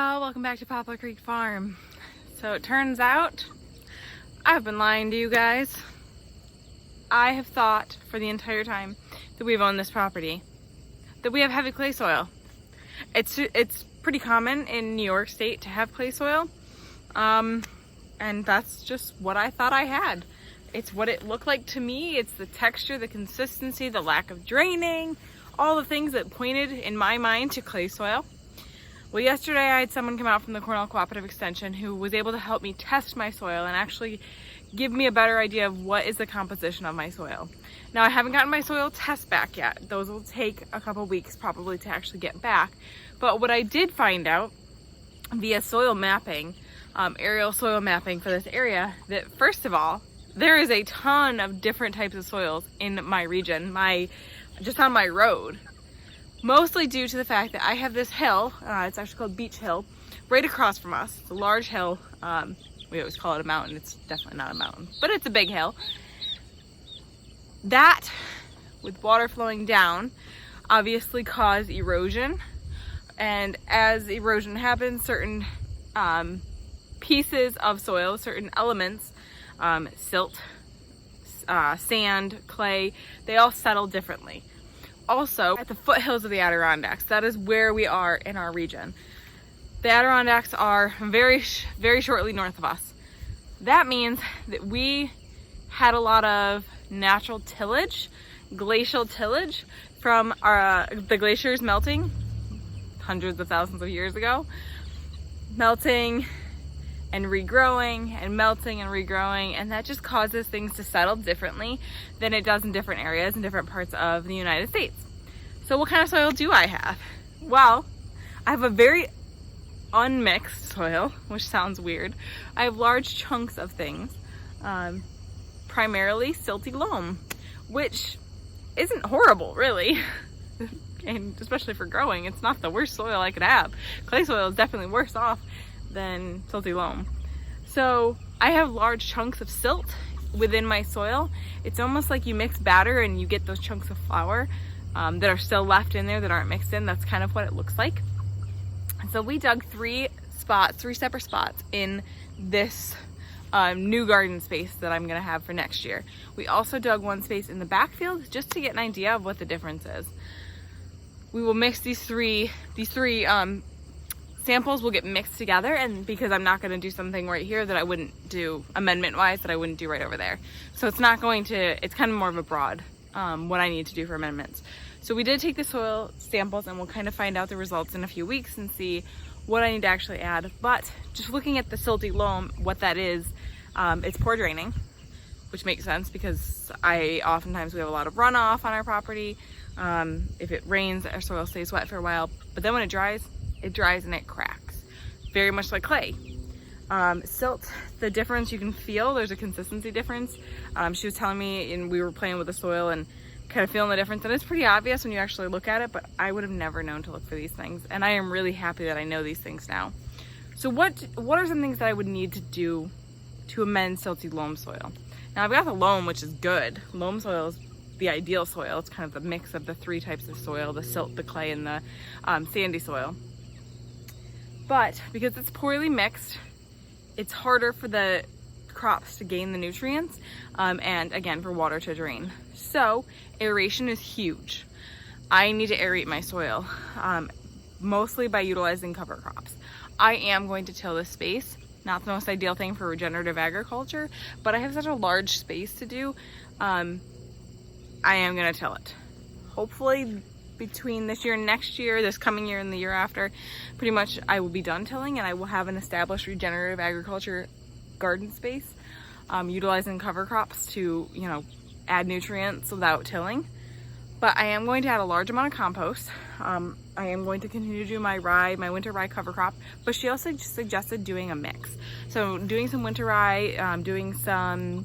y'all, welcome back to Poplar Creek Farm. So it turns out I've been lying to you guys. I have thought for the entire time that we've owned this property that we have heavy clay soil. It's pretty common in New York State to have clay soil, and that's just what I thought I had. It's what it looked like to me. It's the texture, the consistency, the lack of draining, all the things that pointed in my mind to clay soil. Well, yesterday I had someone come out from the Cornell Cooperative Extension who was able to help me test my soil and actually give me a better idea of what is the composition of my soil. Now, I haven't gotten my soil test back yet. Those will take a couple weeks probably to actually get back. But what I did find out via soil mapping, aerial soil mapping for this area, that first of all, there is a ton of different types of soils in my region, just on my road. Mostly due to the fact that I have this hill, it's actually called Beach Hill, right across from us. It's a large hill. We always call it a mountain. It's definitely not a mountain, but it's a big hill. That, with water flowing down, obviously cause erosion. And as erosion happens, certain pieces of soil, certain elements, silt, sand, clay, they all settle differently. Also, at the foothills of the Adirondacks, that is where we are in our region. The Adirondacks are very shortly north of us. That means that we had a lot of natural tillage, glacial tillage from the glaciers melting hundreds of thousands of years ago, melting and regrowing and melting and regrowing, and that just causes things to settle differently than it does in different areas in different parts of the United States. So what kind of soil do I have? Well, I have a very unmixed soil, which sounds weird. I have large chunks of things, primarily silty loam, which isn't horrible really. And especially for growing, it's not the worst soil I could have. Clay soil is definitely worse off than silty loam. So I have large chunks of silt within my soil. It's almost like you mix batter and you get those chunks of flour that are still left in there that aren't mixed in. That's kind of what it looks like. So we dug three separate spots in this new garden space that I'm gonna have for next year. We also dug one space in the backfield just to get an idea of what the difference is. We will mix these three samples will get mixed together, and because I'm not going to do something right here that I wouldn't do amendment wise that I wouldn't do right over there. So it's not going to, it's kind of more of a broad what I need to do for amendments. So we did take the soil samples and we'll kind of find out the results in a few weeks and see what I need to actually add. But just looking at the silty loam, what that is, it's poor draining, which makes sense because oftentimes we have a lot of runoff on our property. If it rains, our soil stays wet for a while, but then when it dries and it cracks, very much like clay. Silt, the difference you can feel, there's a consistency difference. She was telling me, and we were playing with the soil and kind of feeling the difference, and it's pretty obvious when you actually look at it, but I would have never known to look for these things, and I am really happy that I know these things now. So what are some things that I would need to do to amend silty loam soil? Now I've got the loam, which is good. Loam soil is the ideal soil. It's kind of the mix of the three types of soil, the silt, the clay, and the sandy soil. But because it's poorly mixed, it's harder for the crops to gain the nutrients, and again, for water to drain. So aeration is huge. I need to aerate my soil, mostly by utilizing cover crops. I am going to till this space. Not the most ideal thing for regenerative agriculture, but I have such a large space to do. I am gonna till it. Hopefully between this year and next year, this coming year and the year after, pretty much I will be done tilling and I will have an established regenerative agriculture garden space, utilizing cover crops to, add nutrients without tilling. But I am going to add a large amount of compost. I am going to continue to do my winter rye cover crop, but she also suggested doing a mix. So doing some winter rye, doing some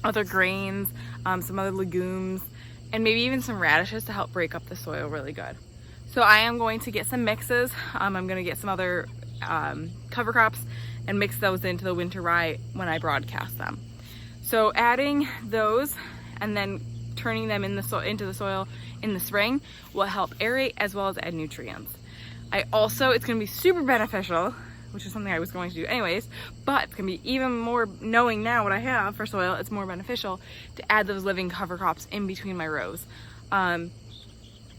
other grains, some other legumes, and maybe even some radishes to help break up the soil really good. So I am going to get some mixes. I'm going to get some other cover crops and mix those into the winter rye when I broadcast them. So adding those and then turning them into the soil in the spring will help aerate as well as add nutrients. It's gonna be super beneficial, which is something I was going to do anyways, but it's gonna be even more, knowing now what I have for soil, it's more beneficial to add those living cover crops in between my rows.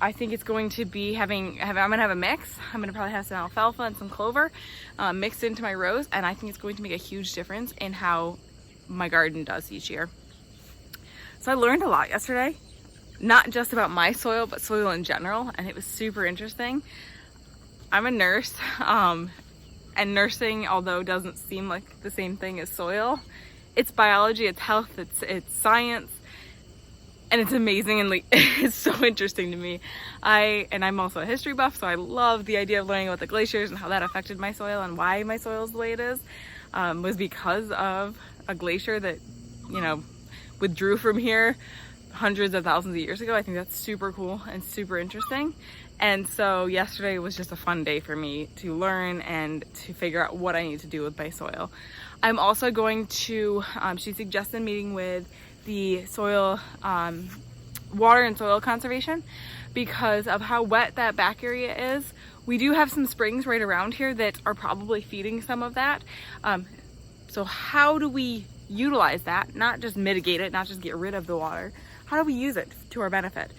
I think it's going to be I'm gonna have a mix. I'm gonna probably have some alfalfa and some clover mixed into my rows, and I think it's going to make a huge difference in how my garden does each year. So I learned a lot yesterday, not just about my soil, but soil in general, and it was super interesting. I'm a nurse, and nursing, although doesn't seem like the same thing as soil, it's biology, it's health, it's science. And it's amazing, and like it's so interesting to me. I'm also a history buff, so I love the idea of learning about the glaciers and how that affected my soil and why my soil is the way it is. Was because of a glacier that, you know, withdrew from here hundreds of thousands of years ago. I think that's super cool and super interesting. And so yesterday was just a fun day for me to learn and to figure out what I need to do with my soil. I'm also going to, she suggested meeting with the soil, water and soil conservation, because of how wet that back area is. We do have some springs right around here that are probably feeding some of that. So how do we utilize that? Not just mitigate it, not just get rid of the water. How do we use it to our benefit?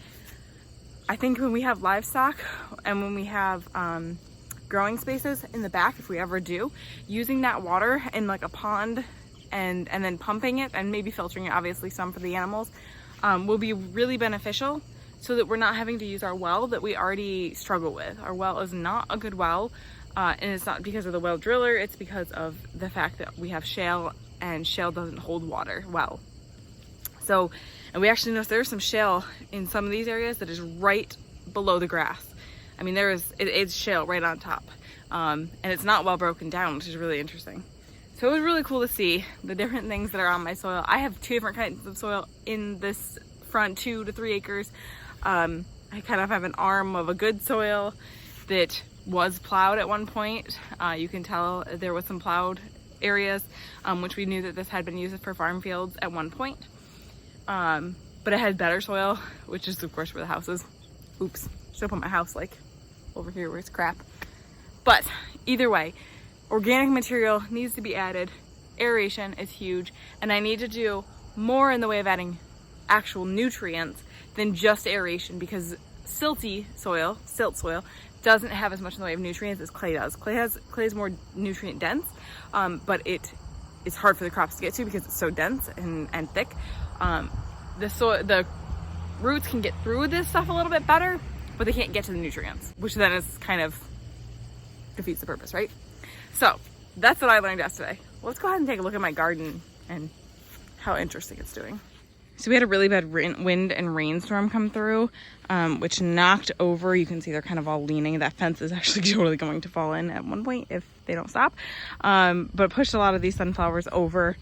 I think when we have livestock and when we have growing spaces in the back, if we ever do, using that water in like a pond and then pumping it and maybe filtering it, obviously some for the animals, will be really beneficial, so that we're not having to use our well that we already struggle with. Our well is not a good well, and it's not because of the well driller, it's because of the fact that we have shale, and shale doesn't hold water well. So, and we actually noticed there's some shale in some of these areas that is right below the grass. I mean, it's shale right on top, and it's not well broken down, which is really interesting. So it was really cool to see the different things that are on my soil. I have 2 different kinds of soil in this front 2 to 3 acres. I kind of have an arm of a good soil that was plowed at one point. You can tell there was some plowed areas, which we knew that this had been used for farm fields at one point. But it had better soil, which is of course where the house is. Oops, should have put my house like over here where it's crap. But either way, organic material needs to be added. Aeration is huge, and I need to do more in the way of adding actual nutrients than just aeration, because silty soil, silt soil, doesn't have as much in the way of nutrients as clay does. Clay is more nutrient dense, but it's hard for the crops to get to because it's so dense and thick. The roots can get through this stuff a little bit better, but they can't get to the nutrients, which then is kind of defeats the purpose, right? So that's what I learned yesterday. Let's go ahead and take a look at my garden and how interesting it's doing. So we had a really bad wind and rainstorm come through, which knocked over, you can see they're kind of all leaning. That fence is actually totally going to fall in at one point if they don't stop. But pushed a lot of these sunflowers over.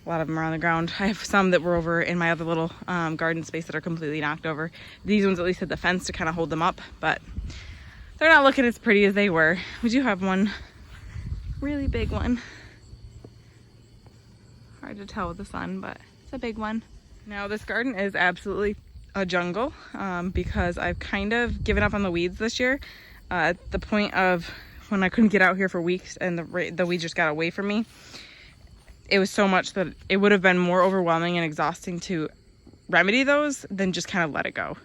A lot of them are on the ground. I have some that were over in my other little garden space that are completely knocked over. These ones at least had the fence to kind of hold them up, but they're not looking as pretty as they were. We do have one really big one. Hard to tell with the sun, but it's a big one. Now this garden is absolutely a jungle, because I've kind of given up on the weeds this year, at the point of when I couldn't get out here for weeks and the weeds just got away from me. It was so much that it would have been more overwhelming and exhausting to remedy those than just kind of let it go.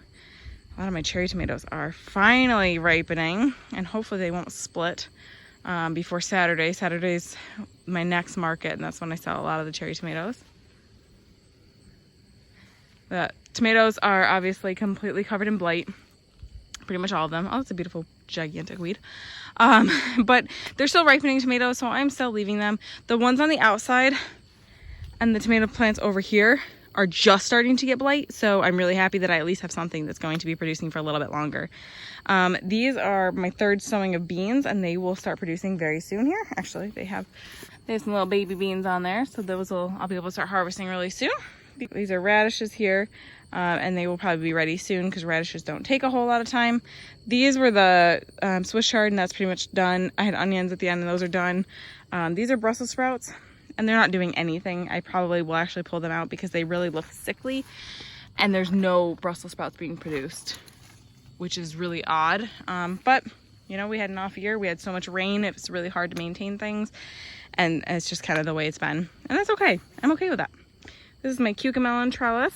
A lot of my cherry tomatoes are finally ripening, and hopefully they won't split before Saturday. Saturday's my next market, and that's when I sell a lot of the cherry tomatoes. The tomatoes are obviously completely covered in blight, pretty much all of them. Oh, it's a beautiful gigantic weed. But they're still ripening tomatoes, so I'm still leaving them. The ones on the outside and the tomato plants over here are just starting to get blight, so I'm really happy that I at least have something that's going to be producing for a little bit longer. These are my 3rd sowing of beans, and they will start producing very soon here. Actually, there's some little baby beans on there, so I'll be able to start harvesting really soon. These are radishes here, and they will probably be ready soon because radishes don't take a whole lot of time. These were the Swiss chard, and that's pretty much done. I had onions at the end, and those are done. These are Brussels sprouts, and they're not doing anything. I probably will actually pull them out because they really look sickly, and there's no Brussels sprouts being produced, which is really odd. But You know, we had an off year. We had so much rain. It's really hard to maintain things. And it's just kind of the way it's been. And that's okay. I'm okay with that. This is my cucamelon trellis.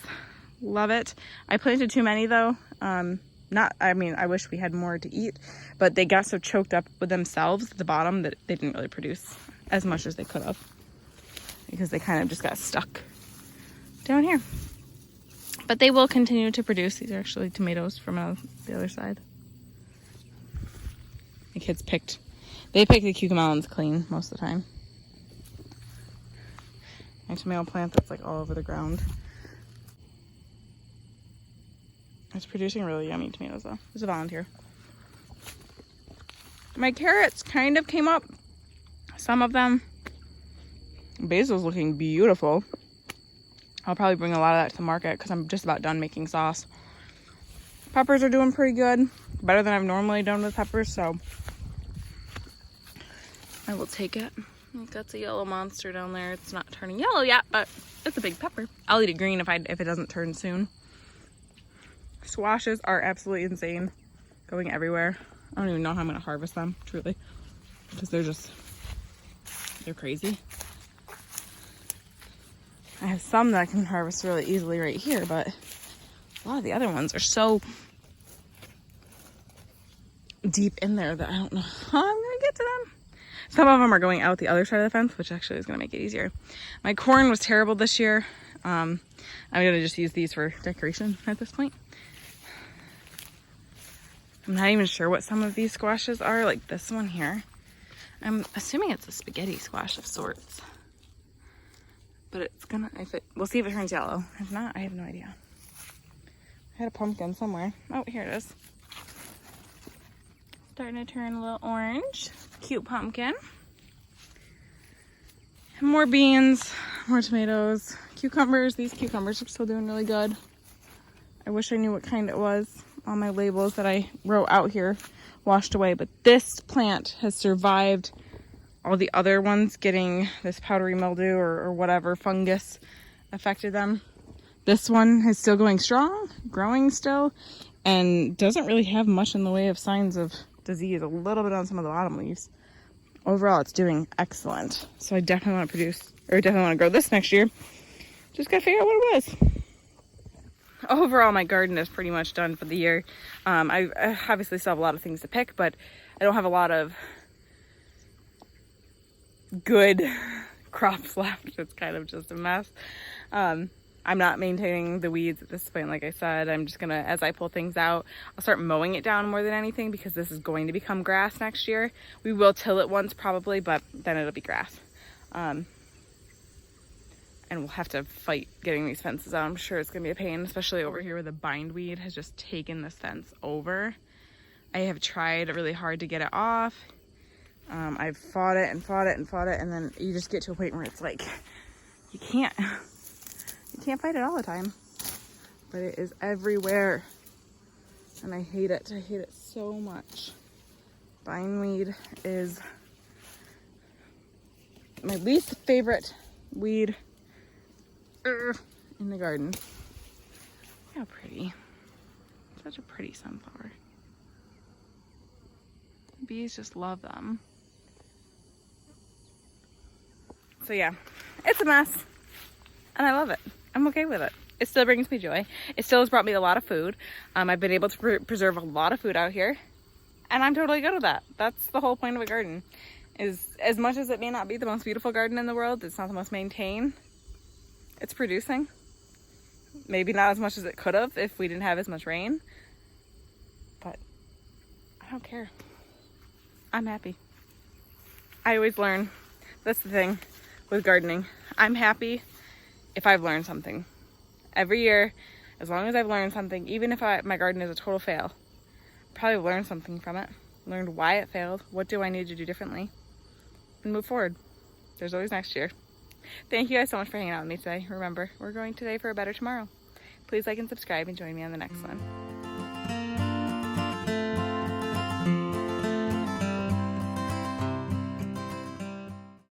Love it. I planted too many though. I wish we had more to eat, but they got so choked up with themselves at the bottom that they didn't really produce as much as they could have, because they kind of just got stuck down here. But they will continue to produce. These are actually tomatoes from the other side. The kids picked the cucamelons clean most of the time. My tomato plant that's like all over the ground. It's producing really yummy tomatoes though. There's a volunteer. My carrots kind of came up. Some of them. Basil's looking beautiful. I'll probably bring a lot of that to the market because I'm just about done making sauce. Peppers are doing pretty good. Better than I've normally done with peppers, so I will take it. That's a yellow monster down there. It's not turning yellow yet, but it's a big pepper. I'll eat it green if it doesn't turn soon. Squashes are absolutely insane. Going everywhere. I don't even know how I'm going to harvest them, truly. Because they're crazy. I have some that I can harvest really easily right here, but a lot of the other ones are so deep in there that I don't know how I'm going to get to them. Some of them are going out the other side of the fence, which actually is going to make it easier. My corn was terrible this year. I'm going to just use these for decoration at this point. I'm not even sure what some of these squashes are, like this one here. I'm assuming it's a spaghetti squash of sorts. But it's gonna, we'll see if it turns yellow. If not, I have no idea. I had a pumpkin somewhere. Oh, here it is. Starting to turn a little orange. Cute pumpkin. More beans, more tomatoes, cucumbers. These cucumbers are still doing really good. I wish I knew what kind it was. All my labels that I wrote out here washed away, but this plant has survived all the other ones getting this powdery mildew or whatever fungus affected them. This one is still going strong, growing still, and doesn't really have much in the way of signs of disease. A little bit on some of the bottom leaves. Overall, it's doing excellent. So I definitely want to grow this next year. Just gotta figure out what it was. Overall, my garden is pretty much done for the year. I obviously still have a lot of things to pick, but I don't have a lot of good crops left. It's kind of just a mess. I'm not maintaining the weeds at this point, like I said. I'm just gonna, as I pull things out, I'll start mowing it down more than anything because this is going to become grass next year. We will till it once probably, but then it'll be grass. And we'll have to fight getting these fences out. I'm sure it's gonna be a pain, especially over here where the bindweed has just taken this fence over. I have tried really hard to get it off. I've fought it, and then you just get to a point where it's like, you can't fight it all the time. But it is everywhere. And I hate it. I hate it so much. Bindweed is my least favorite weed in the garden. How pretty. Such a pretty sunflower. Bees just love them. So yeah, it's a mess. And I love it. I'm okay with it. It still brings me joy. It still has brought me a lot of food. I've been able to preserve a lot of food out here. And I'm totally good with that. That's the whole point of a garden. Is as much as it may not be the most beautiful garden in the world, it's not the most maintained. It's producing. Maybe not as much as it could have if we didn't have as much rain. But I don't care. I'm happy. I always learn. That's the thing with gardening. I'm happy if I've learned something. Every year, as long as I've learned something, even if my garden is a total fail, probably learned something from it. Learned why it failed. What do I need to do differently? And move forward. There's always next year. Thank you guys so much for hanging out with me today. Remember, we're growing today for a better tomorrow. Please like and subscribe and join me on the next one.